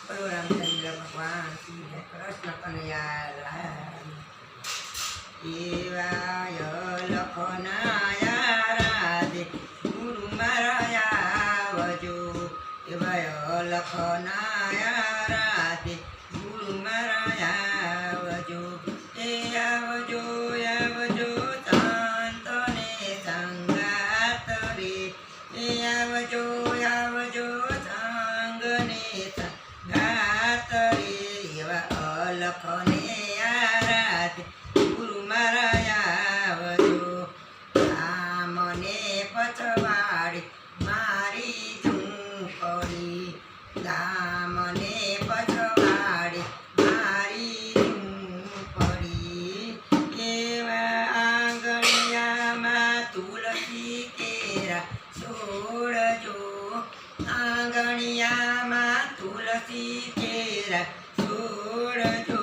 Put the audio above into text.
બોલો રામચંદ્ર ભગવાન કી જય. કૃષ્ણ કનૈયા લાલ. એવાય લખનાયા રાધે ગુરુ મારા આવજો. એવાય લખનાયા રાધે ગુરુ મારા આવજો. એ આવજો આવજો શાંતને સંગાત રે. એ આવજો આવજો સંગને સંગાત રે. એવા અલખને આરાધે ગુરુ મારા આવજો. મને પછવાડી મારી ઝૂંપડી. ગામને પછવાડી મારી ઝૂંપડી. એવા આંગણિયામાં તુલસી કેરા છોડજો. આંગણિયામાં તુલસી કેરા છોડજો.